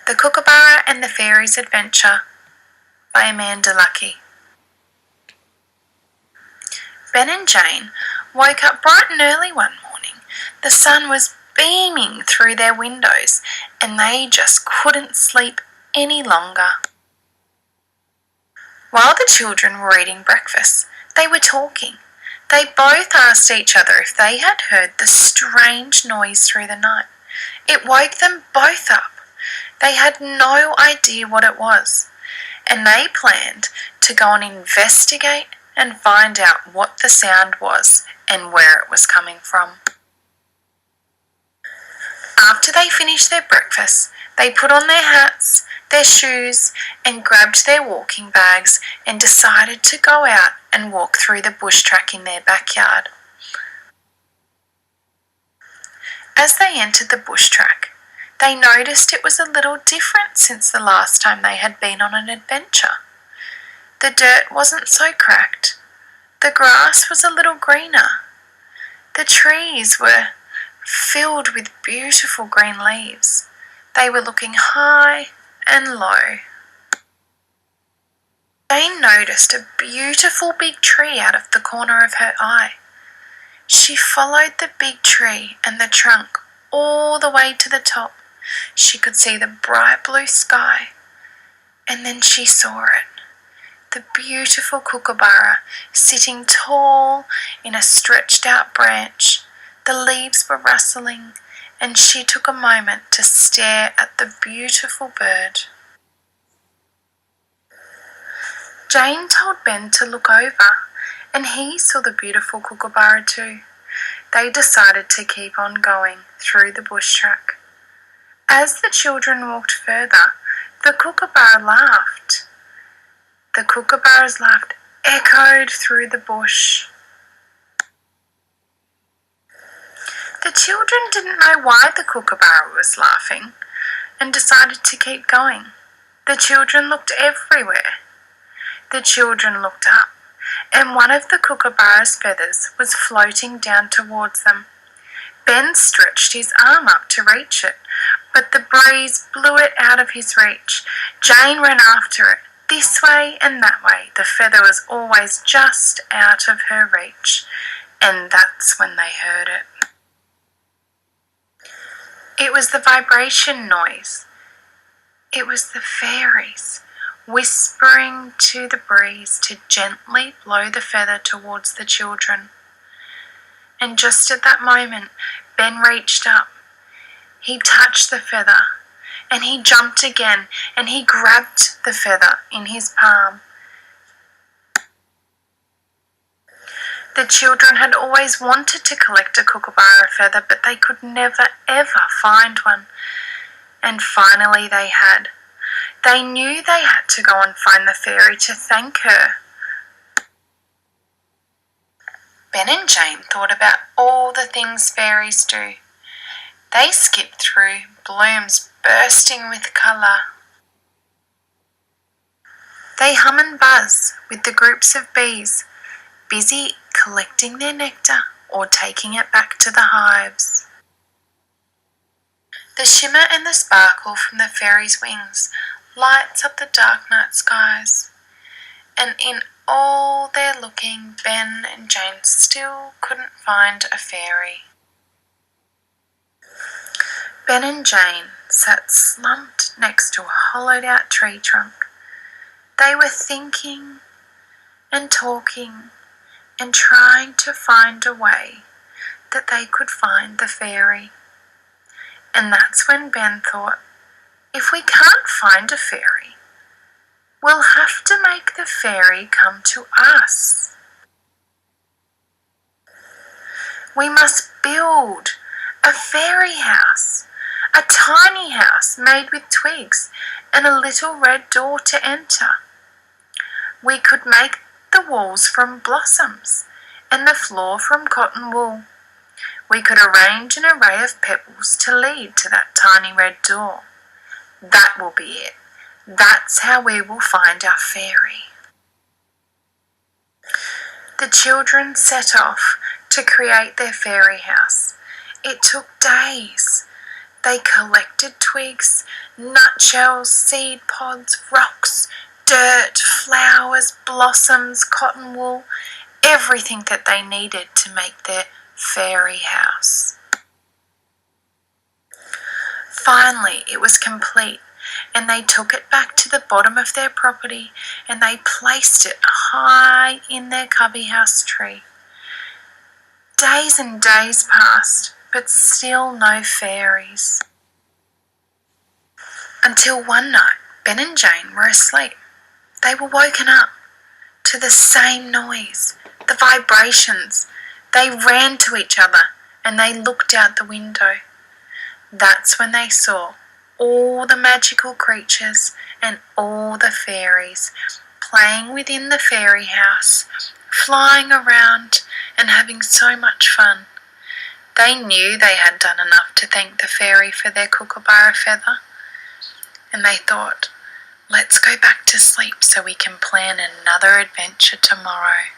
The Kookaburra and the Fairy's Adventure by Amanda Lucky. Ben and Jane woke up bright and early one morning. The sun was beaming through their windows and they just couldn't sleep any longer. While the children were eating breakfast, they were talking. They both asked each other if they had heard the strange noise through the night. It woke them both up. They had no idea what it was, and they planned to go and investigate and find out what the sound was and where it was coming from. After they finished their breakfast, they put on their hats, their shoes, and grabbed their walking bags and decided to go out and walk through the bush track in their backyard. As they entered the bush track, they noticed it was a little different since the last time they had been on an adventure. The dirt wasn't so cracked. The grass was a little greener. The trees were filled with beautiful green leaves. They were looking high and low. Jane noticed a beautiful big tree out of the corner of her eye. She followed the big tree and the trunk all the way to the top. She could see the bright blue sky, and then she saw it. The beautiful kookaburra sitting tall in a stretched out branch. The leaves were rustling, and she took a moment to stare at the beautiful bird. Jane told Ben to look over, and he saw the beautiful kookaburra too. They decided to keep on going through the bush track. As the children walked further, the kookaburra laughed. The kookaburra's laugh echoed through the bush. The children didn't know why the kookaburra was laughing and decided to keep going. The children looked everywhere. The children looked up, and one of the kookaburra's feathers was floating down towards them. Ben stretched his arm up to reach it, but the breeze blew it out of his reach. Jane ran after it, this way and that way. The feather was always just out of her reach, and that's when they heard it. It was the vibration noise. It was the fairies whispering to the breeze to gently blow the feather towards the children. And just at that moment, Ben reached up. He touched the feather, and he jumped again, and he grabbed the feather in his palm. The children had always wanted to collect a kookaburra feather, but they could never ever find one. And finally they had. They knew they had to go and find the fairy to thank her. Ben and Jane thought about all the things fairies do. They skip through blooms bursting with colour. They hum and buzz with the groups of bees, busy collecting their nectar or taking it back to the hives. The shimmer and the sparkle from the fairies' wings lights up the dark night skies. And in all their looking, Ben and Jane still couldn't find a fairy. Ben and Jane sat slumped next to a hollowed out tree trunk. They were thinking and talking and trying to find a way that they could find the fairy. And that's when Ben thought, if we can't find a fairy, we'll have to make the fairy come to us. We must build a fairy house, a tiny house made with twigs and a little red door to enter. We could make the walls from blossoms and the floor from cotton wool. We could arrange an array of pebbles to lead to that tiny red door. That will be it. That's how we will find our fairy. The children set off to create their fairy house. It took days. They collected twigs, nutshells, seed pods, rocks, dirt, flowers, blossoms, cotton wool, everything that they needed to make their fairy house. Finally, it was complete, and they took it back to the bottom of their property and they placed it high in their cubby house tree. Days and days passed, but still no fairies. Until one night, Ben and Jane were asleep. They were woken up to the same noise, the vibrations. They ran to each other and they looked out the window. That's when they saw all the magical creatures and all the fairies playing within the fairy house, flying around and having so much fun. They knew they had done enough to thank the fairy for their kookaburra feather, and they thought, let's go back to sleep so we can plan another adventure tomorrow.